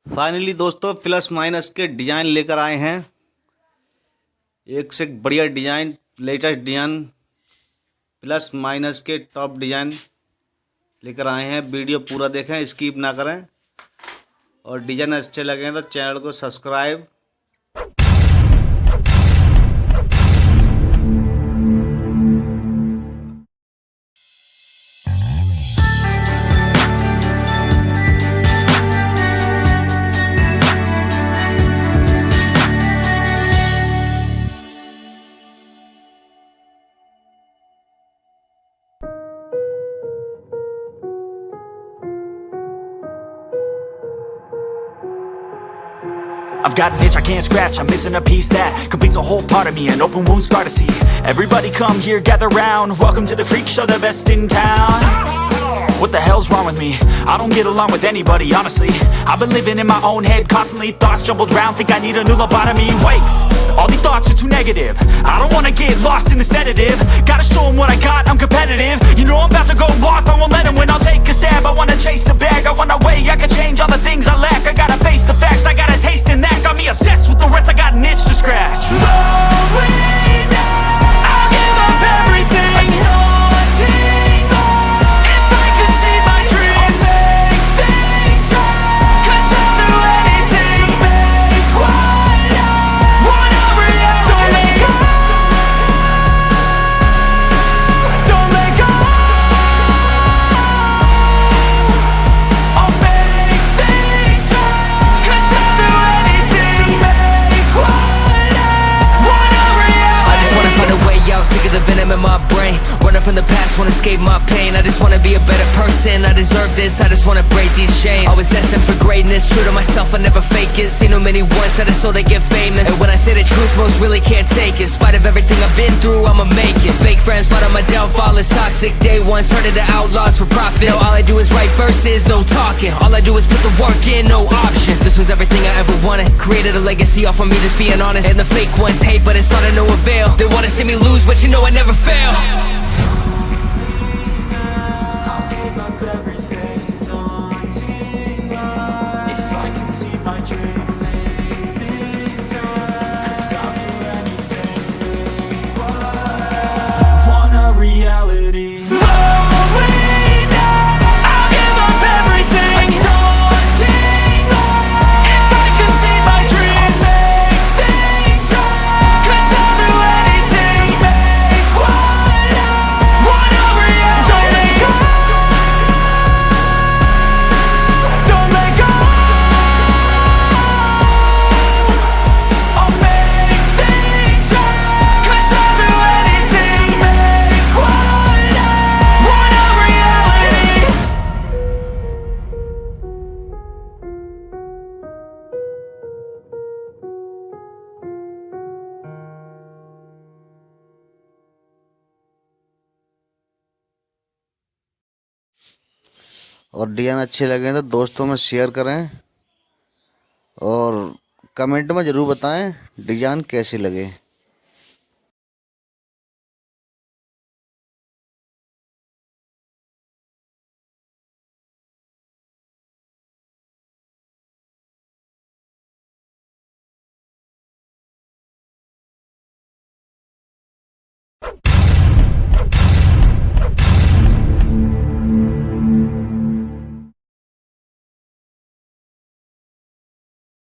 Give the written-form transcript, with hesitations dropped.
Finally दोस्तों plus minus के design लेकर आए हैं। एक से एक बढ़िया design, latest design, plus minus के टॉप डिज़ाइन लेकर आए हैं। वीडियो पूरा देखें, स्किप ना करें, और डिज़ाइन अच्छे लगें तो चैनल को subscribe. I've got an itch I can't scratch, I'm missing a piece that completes a whole part of me, an open wound scar to see. Everybody come here, gather round, welcome to the freak show, the best in town. What the hell's wrong with me? I don't get along with anybody, honestly. I've been living in my own head constantly, thoughts jumbled round, think I need a new lobotomy. Wait, all these thoughts are too negative, I don't wanna get lost in the sedative. Gotta show them what I got, I'm competitive. You know I'm about to go off, I won't let them win, I'll take a stab. I wanna chase a bag, I wanna weigh, I can change all the things I lack. I gotta face the facts, I got a taste in that. Got me obsessed with the rest, I got an itch to scratch. Going down, I'll give up everything. Daunting thought, if I could see my dreams, I'll make things right. 'Cause I'll do anything to make what I want a reality. Don't let go, don't let go. I'll make things right. 'Cause I'll do anything to make what I want a reality. I just wanna find a way out, sick of the venom in my brain. Running from the past, wanna escape my pain. I just wanna be a better person, I deserve this. I just wanna break these chains. Always asking for greatness, true to myself, I never fake it. Seen too many once, that is so they get famous. And when I say the truth, most really can't take it. In spite of everything I've been through, I'ma make it. Fake friends, but on my downfall is toxic. Day one, started to outlaws for profit. Now all I do is write verses, no talking. All I do is put the work in, no option. This was everything I ever wanted. Created a legacy off of me, just being honest. And the fake ones hate, but it's all to no avail. They wanna see me lose, but you know I never fail. Reality. I'll give up everything. Daunting thought, if I can see my dreams, I'll make things right. 'Cause I'll do anything to make what I want a reality. Don't let go, don't let go. I'll make things right. 'Cause I'll do anything to make what I want a reality. और design अच्छे लगे तो दोस्तों में share करें, और comment में ज़रूर बताएं डिज़ाइन कैसे लगे।